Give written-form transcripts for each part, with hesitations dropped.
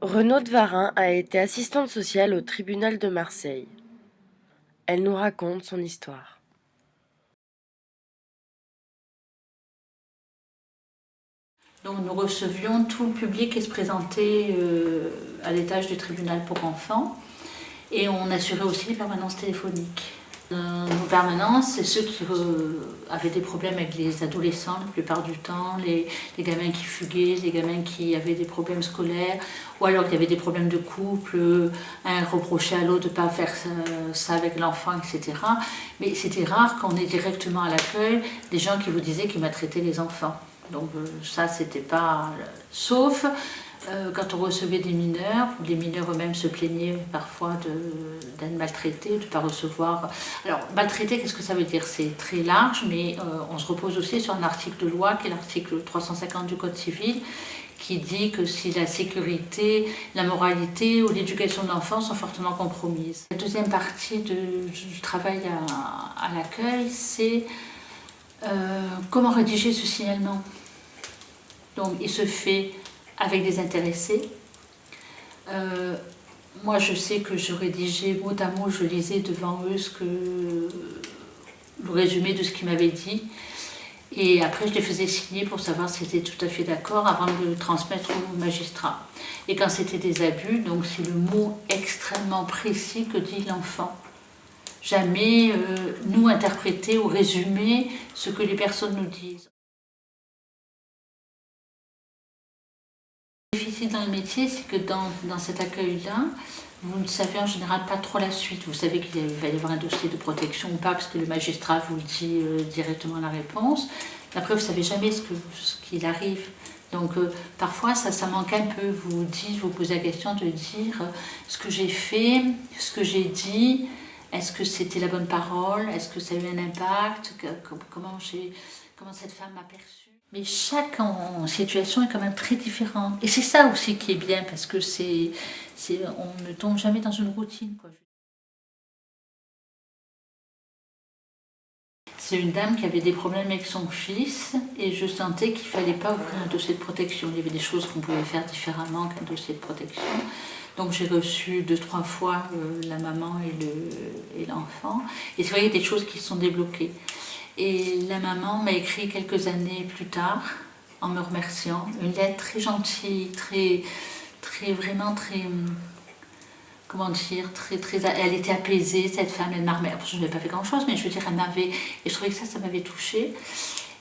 Renaud de Varin a été assistante sociale au tribunal de Marseille. Elle nous raconte son histoire. Donc nous recevions tout le public qui se présentait à l'étage du tribunal pour enfants et on assurait aussi les permanences téléphoniques. Nos permanences, c'est ceux qui avaient des problèmes avec les adolescents la plupart du temps, les gamins qui fuguaient, les gamins qui avaient des problèmes scolaires, ou alors qui avaient des problèmes de couple, un reprochait à l'autre de ne pas faire ça avec l'enfant, etc. Mais c'était rare qu'on ait directement à l'accueil des gens qui vous disaient qu'ils maltraitaient les enfants. Donc ça, c'était pas... Sauf quand on recevait des mineurs, les mineurs eux-mêmes se plaignaient parfois d'être maltraités, de ne pas recevoir... Alors, maltraiter, qu'est-ce que ça veut dire? C'est très large, mais on se repose aussi sur un article de loi, qui est l'article 350 du Code civil, qui dit que si la sécurité, la moralité ou l'éducation de l'enfant sont fortement compromises. La deuxième partie du travail à l'accueil, c'est comment rédiger ce signalement. Donc, il se fait avec des intéressés. Moi, je sais que je rédigeais mot à mot, je lisais devant eux le résumé de ce qu'ils m'avaient dit. Et après, je les faisais signer pour savoir s'ils étaient tout à fait d'accord avant de le transmettre au magistrat. Et quand c'était des abus, donc c'est le mot extrêmement précis que dit l'enfant. Jamais nous interpréter ou résumer ce que les personnes nous disent. Ce qui est difficile dans le métier, c'est que dans cet accueil-là, vous ne savez en général pas trop la suite. Vous savez qu'il va y avoir un dossier de protection ou pas, parce que le magistrat vous le dit directement la réponse. Après, vous ne savez jamais ce qu'il arrive. Donc parfois, ça manque un peu. Vous posez la question de dire ce que j'ai fait, ce que j'ai dit, est-ce que c'était la bonne parole, est-ce que ça a eu un impact, comment cette femme m'a perçue. Mais chaque situation est quand même très différente. Et c'est ça aussi qui est bien, parce que on ne tombe jamais dans une routine, quoi. C'est une dame qui avait des problèmes avec son fils et je sentais qu'il ne fallait pas ouvrir un dossier de protection. Il y avait des choses qu'on pouvait faire différemment qu'un dossier de protection. Donc j'ai reçu 2-3 fois la maman et l'enfant. Et c'est vrai qu'il y a des choses qui se sont débloquées. Et la maman m'a écrit quelques années plus tard, en me remerciant, une lettre très gentille, vraiment très, comment dire, elle était apaisée, cette femme, elle m'a remercié. Je n'avais pas fait grand chose, mais je veux dire, elle m'avait, et je trouvais que ça m'avait touchée.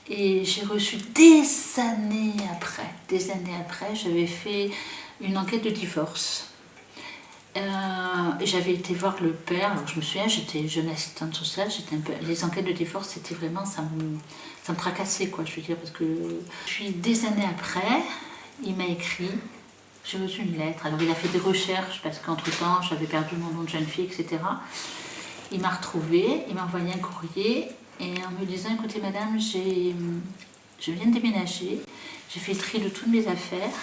Et j'ai reçu des années après, j'avais fait une enquête de divorce. J'avais été voir le père, alors je me souviens, j'étais jeune assistante sociale, les enquêtes de divorce, c'était vraiment, ça me tracassait, quoi, je veux dire, parce que... Puis des années après, il m'a écrit, j'ai reçu une lettre, alors il a fait des recherches, parce qu'entre-temps, j'avais perdu mon nom de jeune fille, etc. Il m'a retrouvée, il m'a envoyé un courrier, et en me disant, écoutez madame, je viens de déménager, j'ai fait le tri de toutes mes affaires,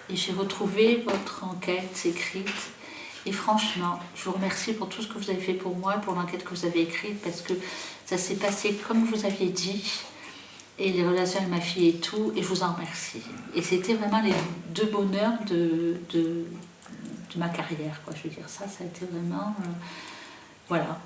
et j'ai retrouvé votre enquête écrite. Et franchement, je vous remercie pour tout ce que vous avez fait pour moi, pour l'enquête que vous avez écrite, parce que ça s'est passé comme vous aviez dit, et les relations avec ma fille et tout, et je vous en remercie. Et c'était vraiment les deux bonheurs de ma carrière, quoi. Je veux dire, ça a été vraiment... voilà.